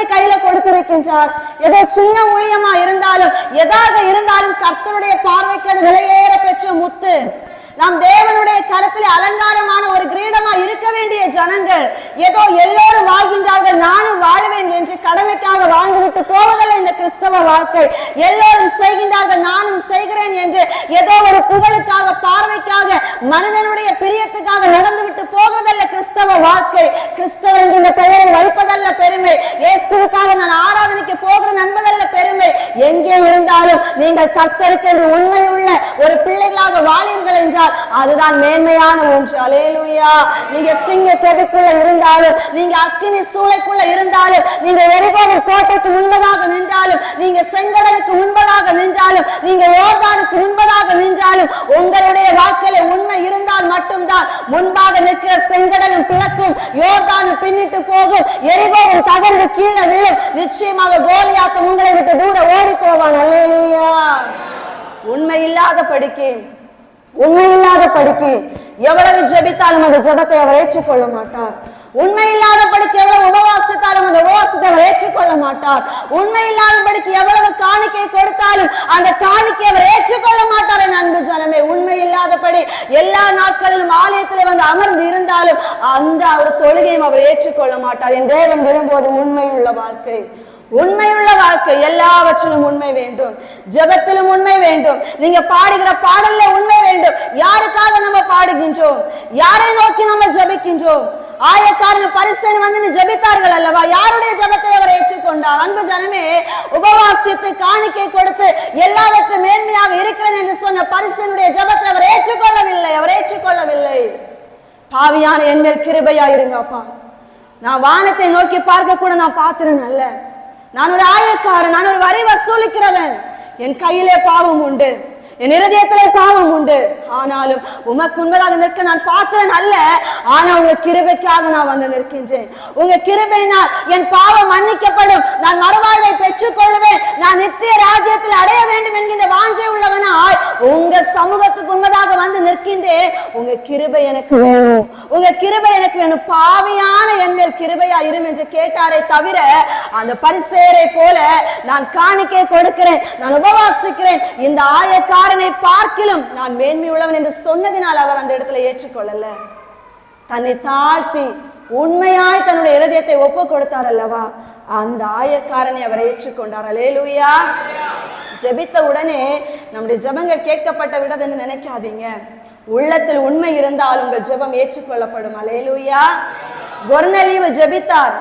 கிறிஸ்துவை கையில கொடுத்திருக்கின்றார். ஏதோ சின்ன ஊழியமா இருந்தாலும் எதாக இருந்தாலும் கர்த்தருடைய பார்வைக்கு அது விலையேற பெற்ற முத்து. நாம் தேவனுடைய கரத்திலே அலங்காரமான ஒரு கிரீடமா இருக்க வேண்டிய ஜனங்கள். ஏதோ எல்லோரும் வாழ்கின்றார்கள், நானும் வாழ்வேன் என்று கடமைக்காக வாழ்ந்துவிட்டு போவதில்லை இந்த கிறிஸ்தவ வாழ்க்கை. எல்லோரும் செய்கின்றார்கள், நானும் செய்கிறேன் என்று ஏதோ ஒரு புகழுக்காக, பார்வைக்காக, மனிதனுடைய பிரியத்துக்காக நடந்துவிட்டு போகிறதல்ல கிறிஸ்தவ வாழ்க்கை. கிறிஸ்தவர் என்ற பெயரை வைப்பதல்ல பெருமை. இயேசுவுக்காக நான் ஆராதனைக்கு போகிறேன் என்பதல்ல பெருமை. எங்கே இருந்தாலும் நீங்கள் கர்த்தருக்கு உண்மை உள்ள ஒரு பிள்ளைகளாக வாழ்வீர்கள் என்றால் அதுதான் மேன்மையான ஒன்று. அல்லேலூயா. நீங்க சிங்க கெபிக்குள்ள இருந்தாலும், நீங்க அக்கினி சூளைக்குள்ள இருந்தாலும், நீங்க எரிகோவின் கோட்டைக்கு முன்பதாக நின்றாலும், நீங்க செங்கடலுக்கு முன்பதாக நின்றாலும், நீங்க யோர்தானுக்கு முன்பதாக நின்றாலும், உங்களுடைய வாழ்க்கையில உண்மை இருந்தால் மட்டும்தான் முன்பாக நிற்கிற செங்கடலும் பிளக்கும், யோர்தானும் பின்னிட்டு போகும், எரிகோவும் தகர்ந்து கீழே விழும். நிச்சயமாக கோலியாத்து உங்களை விட்டு தூர ஓடி போவான். அல்லேலூயா. உண்மை இல்லாத எவ்வளவு ஜெபித்தாலும் அந்த ஜெபத்தை அவர் ஏற்றுக்கொள்ள மாட்டார். உண்மை இல்லாதபடிக்கு எவ்வளவு உபவாசித்தாலும் அந்த உபவாசத்தை அவர் ஏற்றுக்கொள்ள மாட்டார். உண்மை இல்லாதபடிக்கு எவ்வளவு காணிக்கை கொடுத்தாலும் அந்த காணிக்கை அவர் ஏற்றுக்கொள்ள மாட்டார். என் அன்பு ஜனமே, உண்மை இல்லாதபடி எல்லா நாட்களிலும் ஆலயத்தில் வந்து அமர்ந்து இருந்தாலும் அந்த ஒரு தொழுகையும் அவர் ஏற்றுக்கொள்ள மாட்டார். என் தேவன் விரும்புவது உண்மையுள்ள வாழ்க்கை. உண்மையுள்ள வாழ்க்கை. எல்லாவற்றிலும் உண்மை வேண்டும், ஜெபத்திலும் உண்மை வேண்டும், நீங்க பாடுகிற பாடல்ல உண்மை வேண்டும். யாருக்காக நம்ம பாடுகின்றோம்? யாரை நோக்கி நம்ம ஜெபிக்கின்றோம்? ஆயக்காரன் பரிசேயன் வந்து ஜெபித்தார்கள் அல்லவா? யாருடைய ஜெபத்தை அவர் ஏற்றுக்கொண்டார்? அன்பு ஜனமே, உபவாசித்து காணிக்கை கொடுத்து எல்லாவற்றும் மேன்மையாக இருக்கிறேன் என்று சொன்ன பரிசேயனுடைய ஜெபத்தை அவர் ஏற்றுக்கொள்ளவில்லை. பாவியான என் மேல் கிருபையா இருங்கப்பா. நான் வானத்தை நோக்கி பார்க்க கூட நான் பாத்திரன் அல்ல. நான் ஒரு ஆயக்காரன், நான் ஒரு வரி வசூலிக்கிறவன். என் கையிலே பாவம் உண்டு, என் இருதயத்திலே பாவம் உண்டு. ஆனாலும் உமக்கு உண்மையாக நிற்க நான் பாத்திரன் அல்ல. ஆனா உங்க கிருபைக்காக நான் வந்து நிற்கின்றேன். உங்க கிருபையினால் என் பாவம் மன்னிக்கப்படும், நான் மறுவாழ்வை பெற்றுக் கொள்வேன், நான் நித்திய ராஜ்யத்தில் அடைய வேண்டும் என்கின்ற வாஞ்சை உள்ளவனாய் உங்க சமூகத்துக்கு உண்மையாக வந்து நிற்கின்றேன். உங்க கிருபை எனக்கு வேணும், உங்க கிருபை எனக்கு வேணும். பாவியான என் மேல் கிருபையா இரும் என்று கேட்டாரே தவிர, அந்த பரிசேயரை போல நான் காணிக்கை கொடுக்கிறேன், நான் உபவாசிக்கிறேன், இந்த ஆயக்காரனை பார்க்கிலும் நான் மேன்மை உள்ளவன் என்று சொன்னதினால் அவர் அந்த இடத்துல ஏற்றுக்கொள்ளல. தன்னை தாழ்த்தி உண்மையாய் தன்னுடைய இருதயத்தை ஒப்பு கொடுத்தார் அல்லவா? அந்த ஆயக்காரனை அவர் ஏற்றுக்கொண்டார். அல்லேலூயா. ஜெபித்த உடனே நம்முடைய ஜெபங்கள் கேட்கப்பட்ட விடது என்று நினைக்காதீங்க. உள்ளத்தில் உண்மை இருந்தால் உங்கள் ஜெபம் ஏற்றுக்கொள்ளப்படும். அல்லேலூயா. கொர்நேலியு ஜெபித்தார்,